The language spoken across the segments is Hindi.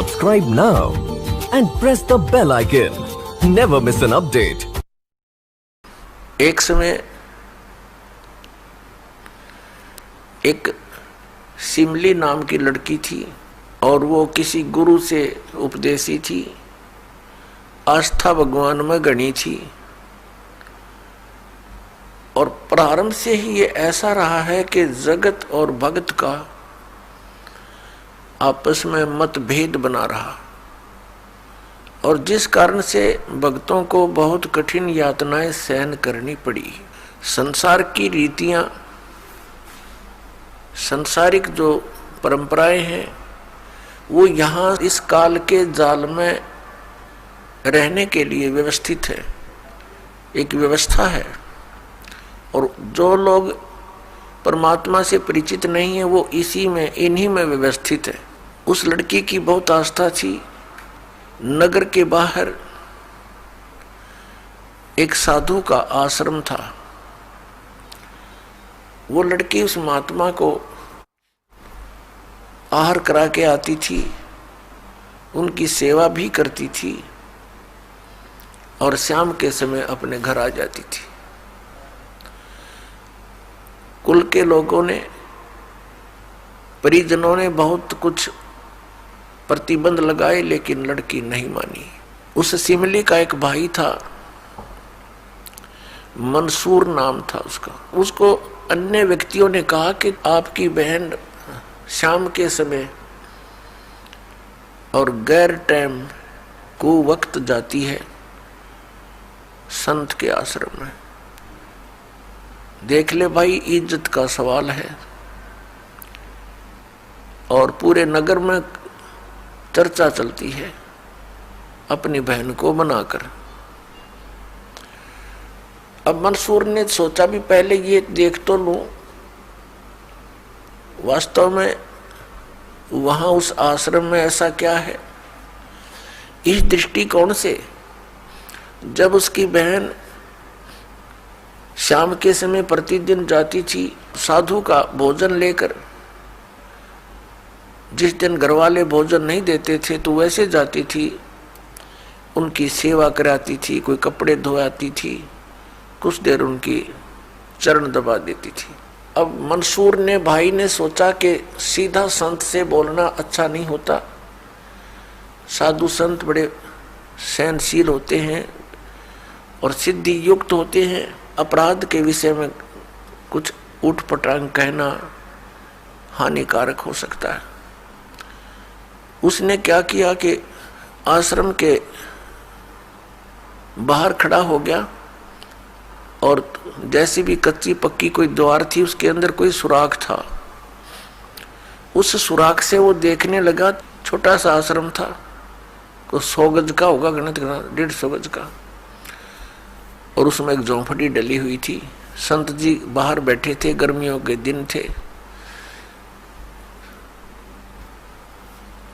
Subscribe now and press the bell icon. Never miss an update. एक समय एक सिमली नाम की लड़की थी और वो किसी गुरु से उपदेशी थी। आस्था भगवान में गणी थी और प्रारंभ से ही ये ऐसा रहा है कि जगत और भगत का आपस में मतभेद बना रहा और जिस कारण से भक्तों को बहुत कठिन यातनाएं सहन करनी पड़ी। संसार की रीतियां, सांसारिक जो परंपराएं हैं वो यहाँ इस काल के जाल में रहने के लिए व्यवस्थित है, एक व्यवस्था है। और जो लोग परमात्मा से परिचित नहीं है वो इन्हीं में व्यवस्थित है। उस लड़की की बहुत आस्था थी। नगर के बाहर एक साधु का आश्रम था। वो लड़की उस महात्मा को आहार करा के आती थी, उनकी सेवा भी करती थी और शाम के समय अपने घर आ जाती थी। कुल के लोगों ने, परिजनों ने बहुत कुछ प्रतिबंध लगाए लेकिन लड़की नहीं मानी। उस सिमली का एक भाई था, मंसूर नाम था उसका। उसको अन्य व्यक्तियों ने कहा कि आपकी बहन शाम के समय और गैर टाइम को वक्त जाती है संत के आश्रम में। देख ले भाई, इज्जत का सवाल है और पूरे नगर में चर्चा चलती है अपनी बहन को बनाकर। अब मंसूर ने सोचा भी पहले ये देख तो लूं वास्तव में वहां उस आश्रम में ऐसा क्या है। इस दृष्टिकोण से जब उसकी बहन शाम के समय प्रतिदिन जाती थी साधु का भोजन लेकर, जिस दिन घर वाले भोजन नहीं देते थे तो वैसे जाती थी, उनकी सेवा कराती थी, कोई कपड़े धोआती थी, कुछ देर उनकी चरण दबा देती थी। अब मंसूर ने, भाई ने सोचा कि सीधा संत से बोलना अच्छा नहीं होता। साधु संत बड़े सहनशील होते हैं और सिद्धि युक्त होते हैं। अपराध के विषय में कुछ उठपटांग कहना हानिकारक हो सकता है। उसने क्या किया कि आश्रम के बाहर खड़ा हो गया और जैसी भी कच्ची पक्की कोई द्वार थी उसके अंदर कोई सुराख था। उस सुराख से वो देखने लगा। छोटा सा आश्रम था, को 100 गज का होगा, गणित 150 गज का, और उसमें एक झोंपड़ी डली हुई थी। संत जी बाहर बैठे थे, गर्मियों के दिन थे,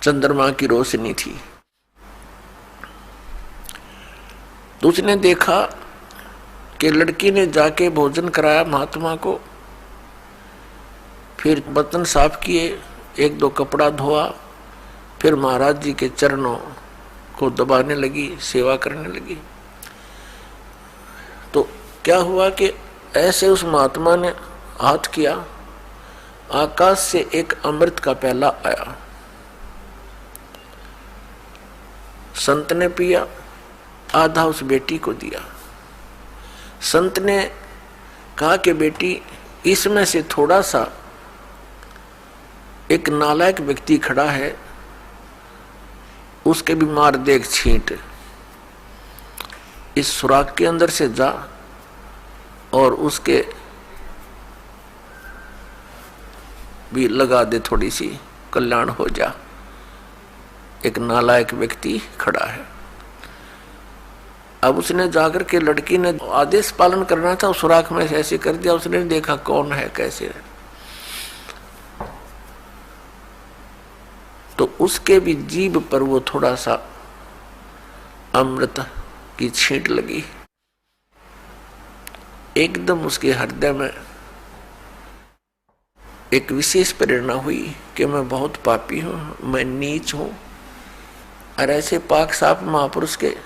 चंद्रमा की रोशनी थी। तो उसने देखा कि लड़की ने जाके भोजन कराया महात्मा को, फिर बर्तन साफ किए, 1-2 कपड़ा धोआ, फिर महाराज जी के चरणों को दबाने लगी, सेवा करने लगी। तो क्या हुआ कि ऐसे उस महात्मा ने हाथ किया, आकाश से एक अमृत का प्याला आया। संत ने पिया, आधा उस बेटी को दिया। संत ने कहा कि बेटी, इसमें से थोड़ा सा एक नालायक व्यक्ति खड़ा है, उसके भी मार दे एक छींट। इस सुराख के अंदर से जा और उसके भी लगा दे, थोड़ी सी कल्याण हो जा। एक नालायक व्यक्ति खड़ा है। अब उसने जाकर के, लड़की ने आदेश पालन करना था, सुराख में ऐसे कर दिया। उसने देखा कौन है, कैसे है, तो उसके भी जीभ पर वो थोड़ा सा अमृत की छींट लगी। एकदम उसके हृदय में एक विशेष प्रेरणा हुई कि मैं बहुत पापी हूँ, मैं नीच हूँ, और ऐसे पाक साफ महापुरुष के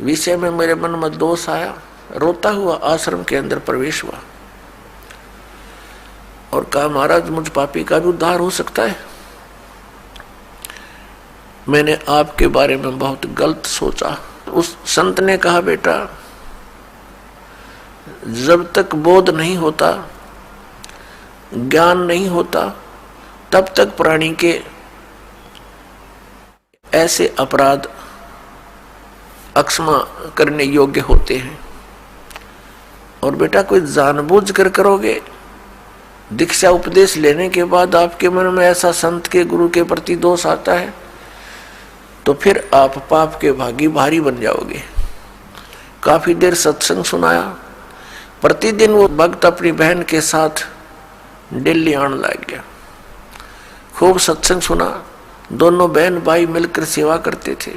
विषय में मेरे मन में दोष आया। रोता हुआ आश्रम के अंदर प्रवेश हुआ और कहा, महाराज मुझ पापी का भी उद्धार हो सकता है। मैंने आपके बारे में बहुत गलत सोचा। उस संत ने कहा, बेटा जब तक बोध नहीं होता, ज्ञान नहीं होता, तब तक प्राणी के ऐसे अपराध अक्षमा करने योग्य होते हैं। और बेटा कोई जानबूझ कर करोगे, दीक्षा उपदेश लेने के बाद आपके मन में ऐसा संत के गुरु के प्रति दोष आता है तो फिर आप पाप के भागी भारी बन जाओगे। काफी देर सत्संग सुनाया। प्रतिदिन वो भक्त अपनी बहन के साथ दिल्ली आने लग गया। खूब सत्संग सुना, दोनों बहन भाई मिलकर सेवा करते थे।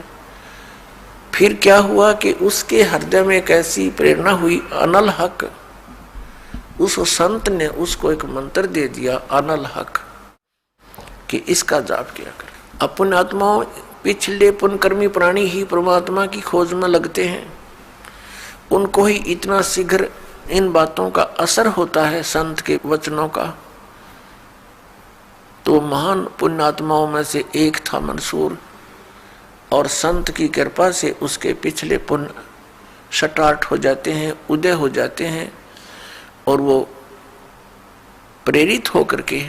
फिर क्या हुआ कि उसके हृदय में एक ऐसी प्रेरणा हुई, अनल हक। उस संत ने उसको एक मंत्र दे दिया, अनल हक, कि इसका जाप किया कर। अपने आत्माओं पिछले पुण्यकर्मी प्राणी ही परमात्मा की खोज में लगते हैं। उनको ही इतना शीघ्र इन बातों का असर होता है, संत के वचनों का। तो महान पुण्यात्माओं में से एक था मंसूर, और संत की कृपा से उसके पिछले पुण्य स्टार्ट हो जाते हैं, उदय हो जाते हैं, और वो प्रेरित होकर के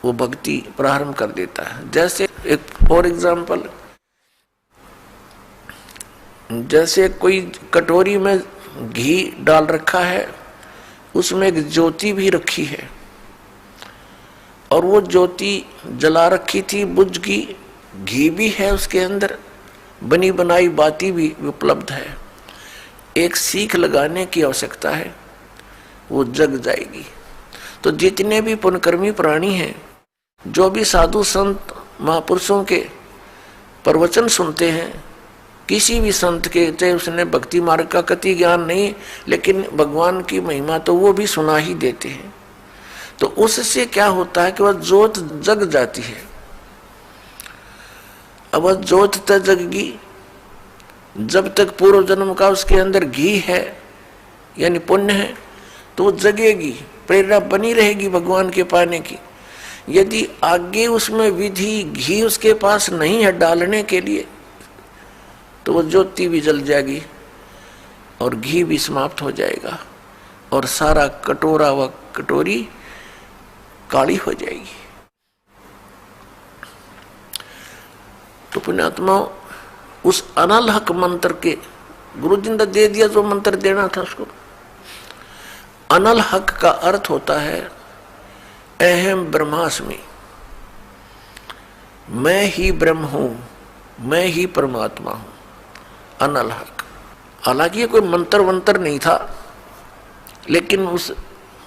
वो भक्ति प्रारंभ कर देता है। जैसे एक फॉर एग्जाम्पल, जैसे कोई कटोरी में घी डाल रखा है, उसमें एक ज्योति भी रखी है, और वो ज्योति जला रखी थी, बुझ गई, घी भी है उसके अंदर, बनी बनाई बाती भी उपलब्ध है। एक सीख लगाने की आवश्यकता है, वो जग जाएगी। तो जितने भी पुण्यकर्मी प्राणी हैं, जो भी साधु संत महापुरुषों के प्रवचन सुनते हैं, किसी भी संत के, चाहे उसने भक्ति मार्ग का कति ज्ञान नहीं, लेकिन भगवान की महिमा तो वो भी सुना ही देते हैं। तो उससे क्या होता है कि वह ज्योत जग जाती है। अब वह ज्योत तक जगगी, जब तक पूर्व जन्म का उसके अंदर घी है यानी पुण्य है, तो वो जगेगी, प्रेरणा बनी रहेगी भगवान के पाने की। यदि आगे उसमें विधि घी उसके पास नहीं है डालने के लिए, तो वो ज्योति भी जल जाएगी और घी भी समाप्त हो जाएगा, और सारा कटोरा व कटोरी काली हो जाएगी। तो पुण्यात्मा उस अनल हक मंत्र के गुरु जी ने दे दिया, जो मंत्र देना था उसको। अनल हक का अर्थ होता है अहम ब्रह्मास्मि, मैं ही ब्रह्म हूं, मैं ही परमात्मा हूं, अनल हक। हालांकि ये कोई मंत्र वंत्र नहीं था, लेकिन उस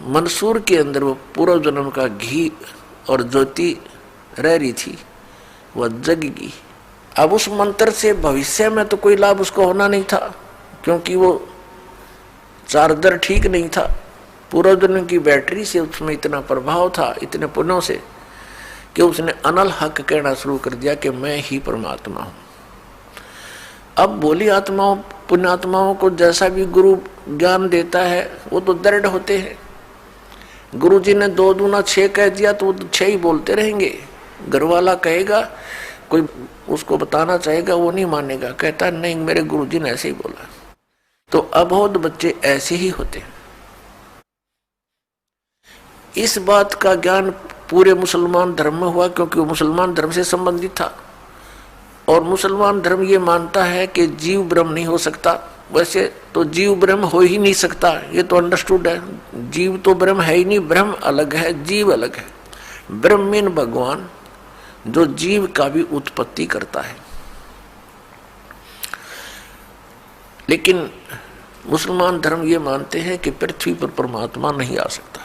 मंसूर के अंदर वो पूर्व जन्म का घी और ज्योति रह रही थी, वह जगगी। अब उस मंत्र से भविष्य में तो कोई लाभ उसको होना नहीं था, क्योंकि वो चार्जर ठीक नहीं था। पूर्व जन्म की बैटरी से उसमें इतना प्रभाव था, इतने पुण्यों से, कि उसने अनल हक कहना शुरू कर दिया कि मैं ही परमात्मा हूं। अब भोली आत्माओं पुण्यात्माओं को जैसा भी गुरु ज्ञान देता है, वो तो दृढ़ होते हैं। गुरु जी ने 2 दूना 6 कह दिया तो वो 6 ही बोलते रहेंगे। घर वाला कहेगा, कोई उसको बताना चाहेगा, वो नहीं मानेगा, कहता नहीं मेरे गुरु जी ने ऐसे ही बोला। तो अबोध बच्चे ऐसे ही होते हैं। इस बात का ज्ञान पूरे मुसलमान धर्म में हुआ, क्योंकि वो मुसलमान धर्म से संबंधित था, और मुसलमान धर्म ये मानता है कि जीव ब्रह्म नहीं हो सकता। वैसे तो जीव ब्रह्म हो ही नहीं सकता, ये तो अंडरस्टूड है। जीव तो ब्रह्म है ही नहीं, ब्रह्म अलग है, जीव अलग है। ब्रह्म मीन भगवान, जो जीव का भी उत्पत्ति करता है। लेकिन मुसलमान धर्म ये मानते हैं कि पृथ्वी पर परमात्मा नहीं आ सकता।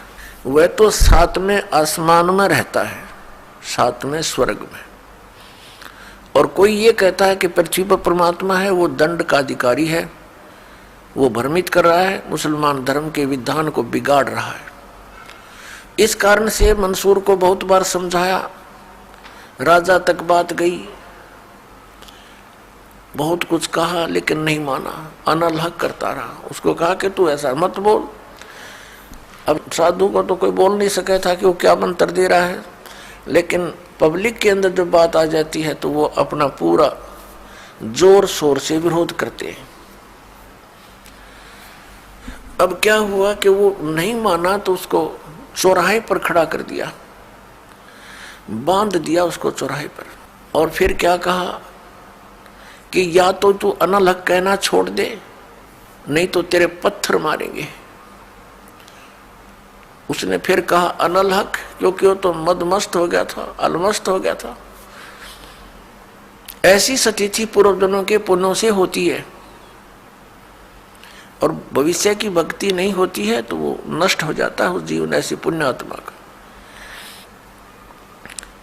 वह तो 7वें आसमान में रहता है, 7वें स्वर्ग में। और कोई ये कहता है कि पृथ्वी पर परमात्मा है, वो दंड का अधिकारी है, वो भ्रमित कर रहा है, मुसलमान धर्म के विधान को बिगाड़ रहा है। इस कारण से मंसूर को बहुत बार समझाया, राजा तक बात गई, बहुत कुछ कहा लेकिन नहीं माना, अनल हक करता रहा। उसको कहा कि तू ऐसा मत बोल। अब साधु को तो कोई बोल नहीं सका था कि वो क्या मंत्र दे रहा है, लेकिन पब्लिक के अंदर जब बात आ जाती है तो वो अपना पूरा जोर शोर से विरोध करते हैं। अब क्या हुआ कि वो नहीं माना तो उसको चौराहे पर खड़ा कर दिया, बांध दिया उसको चौराहे पर। और फिर क्या कहा कि या तो तू अनल हक कहना छोड़ दे, नहीं तो तेरे पत्थर मारेंगे। उसने फिर कहा अनल हक, क्योंकि वो तो मदमस्त हो गया था, अलमस्त हो गया था। ऐसी स्थिति पूर्वजन्मों के पुण्यों से होती है, और भविष्य की भक्ति नहीं होती है तो वो नष्ट हो जाता है उस जीवन ऐसी पुण्य आत्मा का।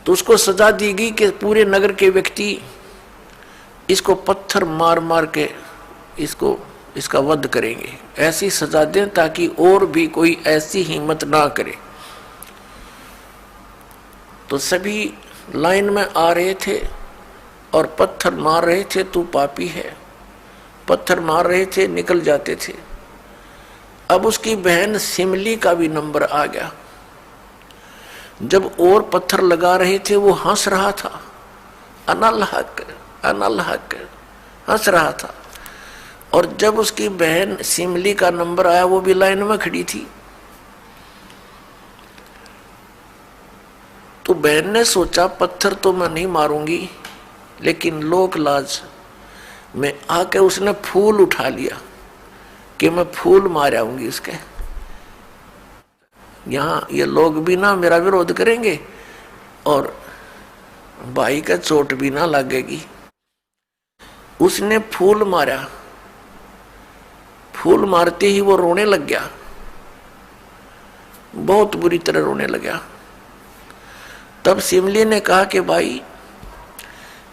तो उसको सजा दी गई कि पूरे नगर के व्यक्ति इसको पत्थर मार मार के इसका वध करेंगे। ऐसी सजा दें ताकि और भी कोई ऐसी हिम्मत ना करे। तो सभी लाइन में आ रहे थे और पत्थर मार रहे थे, तू पापी है, पत्थर मार रहे थे, निकल जाते थे। अब उसकी बहन सिमली का भी नंबर आ गया। जब और पत्थर लगा रहे थे वो हंस रहा था, अनल हक अनल हक हंस रहा था। और जब उसकी बहन सिमली का नंबर आया वो भी लाइन में खड़ी थी। तो बहन ने सोचा पत्थर तो मैं नहीं मारूंगी, लेकिन लोक लाज में आके उसने फूल उठा लिया कि मैं फूल मार आऊंगी उसके। यहाँ ये लोग भी ना मेरा विरोध करेंगे और भाई का चोट भी ना लगेगी। उसने फूल मारा, फूल मारते ही वो रोने लग गया, बहुत बुरी तरह रोने लगा। तब सिमली ने कहा कि भाई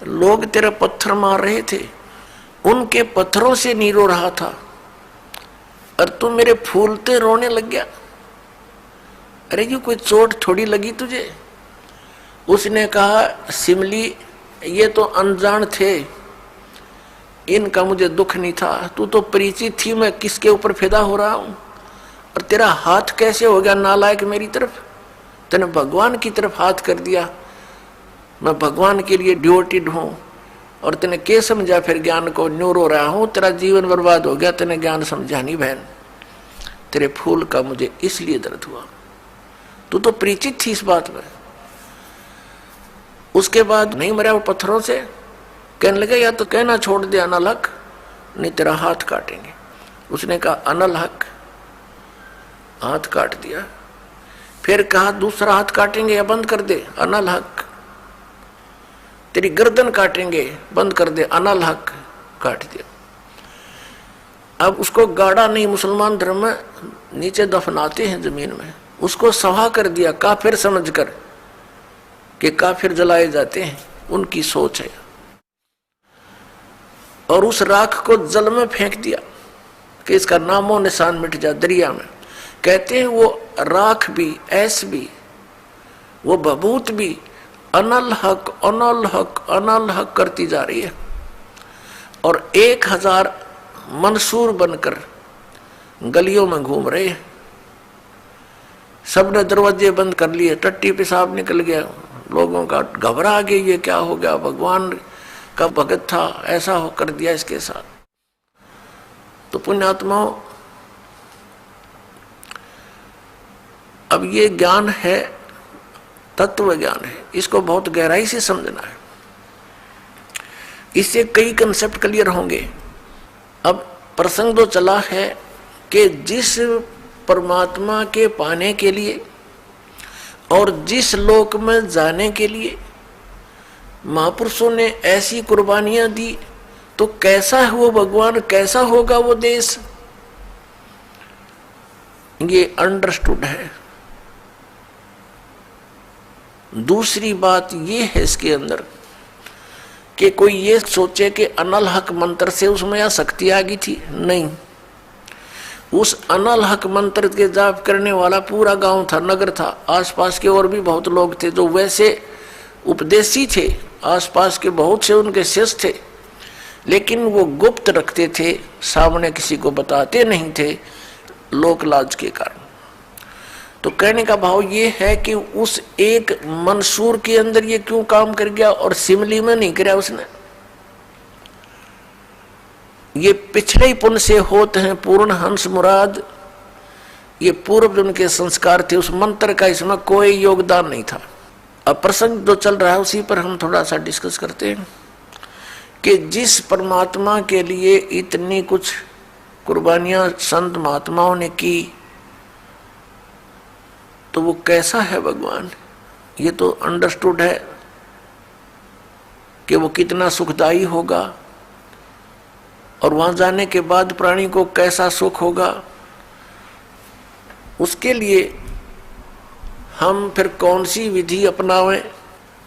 लोग तेरे पत्थर मार रहे थे, उनके पत्थरों से नहीं रो रहा था और तू मेरे फूलते रोने लग गया। अरे ये कोई चोट थोड़ी लगी तुझे? उसने कहा सिमली ये तो अनजान थे, इनका मुझे दुख नहीं था, तू तो परिचित थी मैं किसके ऊपर फिदा हो रहा हूं। और तेरा हाथ कैसे हो गया नालायक मेरी तरफ? तूने भगवान की तरफ हाथ कर दिया, मैं भगवान के लिए ड्यूटीड हूं और तूने क्या समझा फिर ज्ञान को? न्यू रो रहा हूं, तेरा जीवन बर्बाद हो गया, तूने ज्ञान समझा नहीं बहन। तेरे फूल का मुझे इसलिए दर्द हुआ, तू तो परिचित थी इस बात में। उसके बाद नहीं मरा वो पत्थरों से, कहने लगे या तो कहना छोड़ दे अनल हक, नहीं तेरा हाथ काटेंगे। उसने कहा अनल हक, हाथ काट दिया। फिर कहा दूसरा हाथ काटेंगे या बंद कर दे, अनल हक। तेरी गर्दन काटेंगे, बंद कर दे, अनल हक, काट दिया। अब उसको गाड़ा नहीं, मुसलमान धर्म में नीचे दफनाते हैं जमीन में, उसको सवा कर दिया काफिर समझकर कि काफिर जलाए जाते हैं, उनकी सोच है। और उस राख को जल में फेंक दिया कि इसका नामो निशान मिट जाए दरिया में। कहते हैं वो राख भी, ऐस भी, वो बबूत भी अनल हक अनल हक अनल हक करती जा रही है। और 1000 मंसूर बनकर गलियों में घूम रहे हैं। सबने दरवाजे बंद कर लिए, टट्टी पेशाब निकल गया, लोगों का घबरा गया, ये क्या हो गया, भगवान का भगत था, ऐसा हो कर दिया इसके साथ। तो पुण्यात्माओं, अब ये ज्ञान है, तत्व ज्ञान है, इसको बहुत गहराई से समझना है। इससे कई कंसेप्ट क्लियर होंगे। अब प्रसंग तो चला है कि जिस परमात्मा के पाने के लिए और जिस लोक में जाने के लिए महापुरुषों ने ऐसी कुर्बानियां दी, तो कैसा है वो भगवान, कैसा होगा वो देश, ये अंडरस्टूड है। दूसरी बात ये है इसके अंदर कि कोई ये सोचे कि अनल हक मंत्र से उसमें या शक्ति आ गई थी, नहीं। उस अनल हक मंत्र के जाप करने वाला पूरा गांव था, नगर था, आसपास के और भी बहुत लोग थे जो वैसे उपदेशी थे, आसपास के बहुत से उनके शिष्य थे, लेकिन वो गुप्त रखते थे, सामने किसी को बताते नहीं थे, लोक लाज के कारण। तो कहने का भाव ये है कि उस एक मंसूर के अंदर ये क्यों काम कर गया और सिमली में नहीं किया उसने। ये पिछले ही पुण्य से होते हैं पूर्ण हंस मुराद, ये पूर्व जन्म के संस्कार थे, उस मंत्र का इसमें कोई योगदान नहीं था। अब प्रसंग जो चल रहा है उसी पर हम थोड़ा सा डिस्कस करते हैं कि जिस परमात्मा के लिए इतनी कुछ कुर्बानियां संत महात्माओं ने की, तो वो कैसा है भगवान, ये तो अंडरस्टूड है कि वो कितना सुखदायी होगा, और वहां जाने के बाद प्राणी को कैसा सुख होगा। उसके लिए हम फिर कौन सी विधि अपनावें,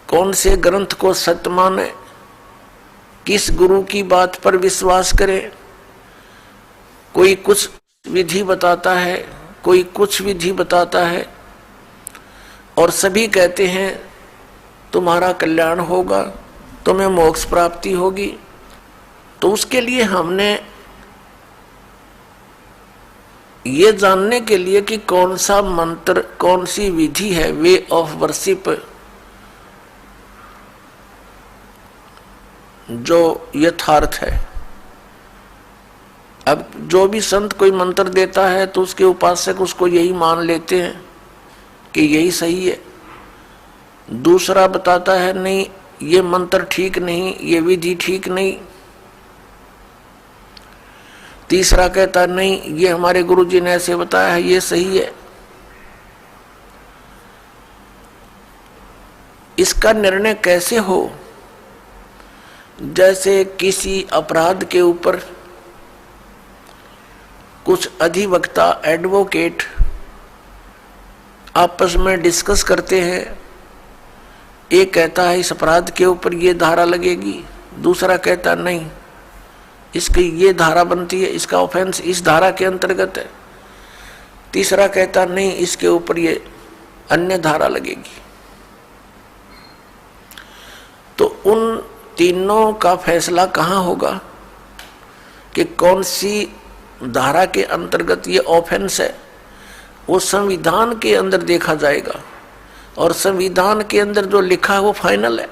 कौन से ग्रंथ को सत्य माने, किस गुरु की बात पर विश्वास करें। कोई कुछ विधि बताता है, कोई कुछ विधि बताता है, और सभी कहते हैं तुम्हारा कल्याण होगा, तुम्हें मोक्ष प्राप्ति होगी। तो उसके लिए हमने ये जानने के लिए कि कौन सा मंत्र, कौन सी विधि है, वे ऑफ वर्शिप, जो यथार्थ है। अब जो भी संत कोई मंत्र देता है तो उसके उपासक उसको यही मान लेते हैं कि यही सही है। दूसरा बताता है नहीं ये मंत्र ठीक नहीं, ये विधि ठीक नहीं। तीसरा कहता नहीं ये हमारे गुरुजी ने ऐसे बताया है, ये सही है। इसका निर्णय कैसे हो? जैसे किसी अपराध के ऊपर कुछ अधिवक्ता, एडवोकेट आपस में डिस्कस करते हैं। एक कहता है इस अपराध के ऊपर ये धारा लगेगी, दूसरा कहता नहीं इसकी ये धारा बनती है, इसका ऑफेंस इस धारा के अंतर्गत है, तीसरा कहता नहीं इसके ऊपर ये अन्य धारा लगेगी। तो उन तीनों का फैसला कहाँ होगा कि कौन सी धारा के अंतर्गत ये ऑफेंस है? वो संविधान के अंदर देखा जाएगा, और संविधान के अंदर जो लिखा है वो फाइनल है,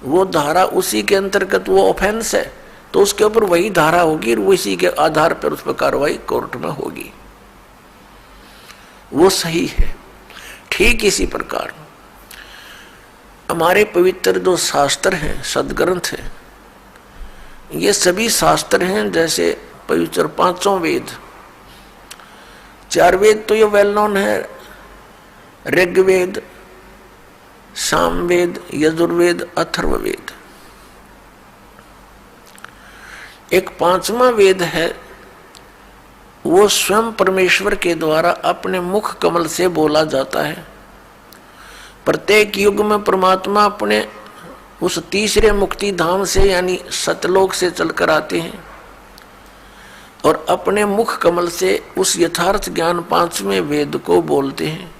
वो धारा उसी के अंतर्गत वो ऑफेंस है, तो उसके ऊपर वही धारा होगी, और उसी के आधार पर उस पर कार्रवाई कोर्ट में होगी, वो सही है। ठीक इसी प्रकार हमारे पवित्र जो शास्त्र हैं, सदग्रंथ हैं, ये सभी शास्त्र हैं जैसे पवित्र पांचों वेद। चार वेद तो ये वेल नोन है, ऋग्वेद, सामवेद, यजुर्वेद, अथर्ववेद। एक पांचवा वेद है, वो स्वयं परमेश्वर के द्वारा अपने मुख कमल से बोला जाता है। प्रत्येक युग में परमात्मा अपने उस तीसरे मुक्ति धाम से यानी सतलोक से चलकर आते हैं और अपने मुख कमल से उस यथार्थ ज्ञान पांचवें वेद को बोलते हैं।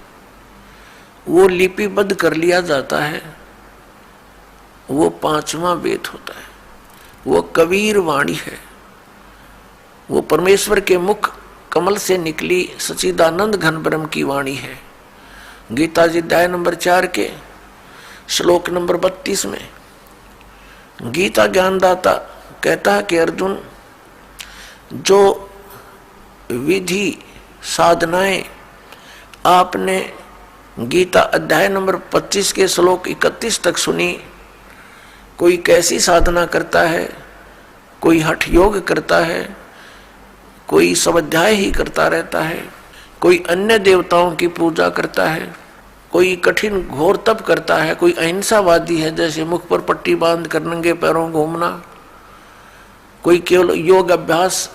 वो लिपिबद्ध कर लिया जाता है, वो पांचवा वेद होता है, वो कबीर वाणी है, वो परमेश्वर के मुख कमल से निकली सच्चिदानंद घन ब्रह्म की वाणी है। गीता जी अध्याय नंबर 4 के श्लोक नंबर 32 में गीता ज्ञानदाता कहता है कि अर्जुन, जो विधि साधनाएं आपने गीता अध्याय नंबर 25 के श्लोक 31 तक सुनी, कोई कैसी साधना करता है, कोई हठ योग करता है, कोई स्वाध्याय ही करता रहता है, कोई अन्य देवताओं की पूजा करता है, कोई कठिन घोर तप करता है, कोई अहिंसावादी है जैसे मुख पर पट्टी बांध कर नंगे पैरों घूमना, कोई केवल योग अभ्यास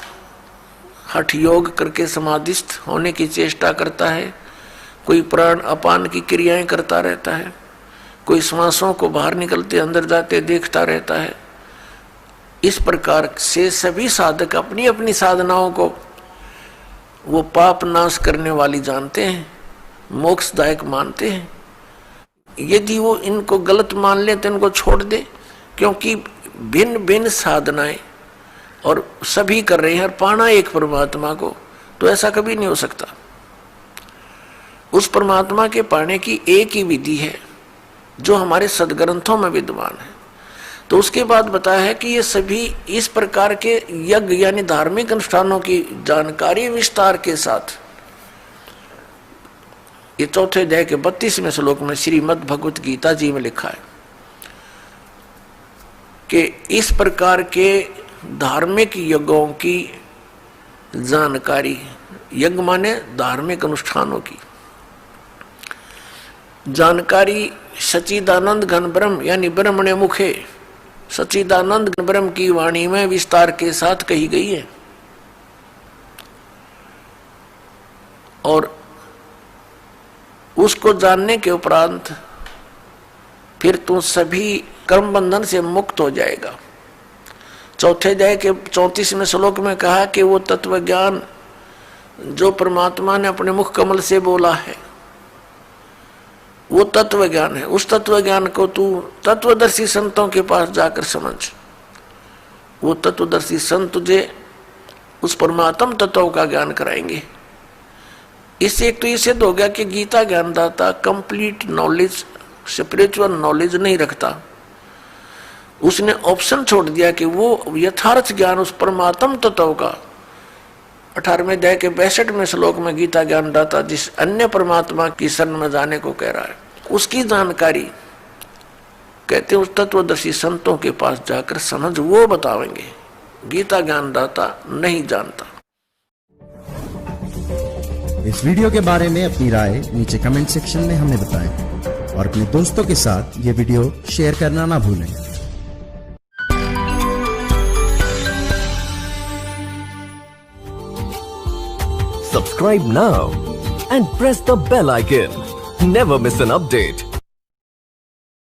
हठ योग करके समाधिस्थ होने की चेष्टा करता है, कोई प्राण अपान की क्रियाएं करता रहता है, कोई श्वासों को बाहर निकलते अंदर जाते देखता रहता है। इस प्रकार से सभी साधक अपनी अपनी साधनाओं को वो पाप नाश करने वाली जानते हैं, मोक्षदायक मानते हैं। यदि वो इनको गलत मान ले तो इनको छोड़ दे, क्योंकि भिन्न भिन्न साधनाएं और सभी कर रहे हैं और पाना एक परमात्मा को, तो ऐसा कभी नहीं हो सकता। उस परमात्मा के पाने की एक ही विधि है जो हमारे सदग्रंथों में विद्यमान है। तो उसके बाद बताया है कि ये सभी इस प्रकार के यज्ञ यानी धार्मिक अनुष्ठानों की जानकारी विस्तार के साथ, ये चौथे अध्याय के 32वें श्लोक में श्रीमद् भगवत गीता जी में लिखा है कि इस प्रकार के धार्मिक यज्ञों की जानकारी, यज्ञ माने धार्मिक अनुष्ठानों की जानकारी सच्चिदानंद घन ब्रह्म यानी ब्रह्मणे मुखे, सच्चिदानंद घन ब्रह्म की वाणी में विस्तार के साथ कही गई है। और उसको जानने के उपरांत फिर तू सभी कर्म बंधन से मुक्त हो जाएगा। चौथे अध्याय के 34वें श्लोक में कहा कि वो तत्व ज्ञान जो परमात्मा ने अपने मुख कमल से बोला है वो तत्व ज्ञान है। उस तत्व ज्ञान को तू तत्वदर्शी संतों के पास जाकर समझ। वो तत्वदर्शी संत तुझे उस परमात्म तत्व का ज्ञान कराएंगे। इससे एक तो ये सिद्ध हो गया कि गीता ज्ञानदाता कंप्लीट नॉलेज, स्पिरिचुअल नॉलेज नहीं रखता। उसने ऑप्शन छोड़ दिया कि वो यथार्थ ज्ञान उस परमात्म तत्व का 18वें अध्याय के 62वें श्लोक में गीता ज्ञानदाता जिस अन्य परमात्मा की शरण में जाने को कह रहा है, उसकी जानकारी कहते हैं उस तत्वदर्शी संतों के पास जाकर समझ, वो बतावेंगे। गीता ज्ञानदाता नहीं जानता। इस वीडियो के बारे में अपनी राय नीचे कमेंट सेक्शन में हमें बताएं और अपने दोस्तों के साथ ये वीडियो शेयर करना ना भूलें। Subscribe now and press the bell icon. Never miss an update.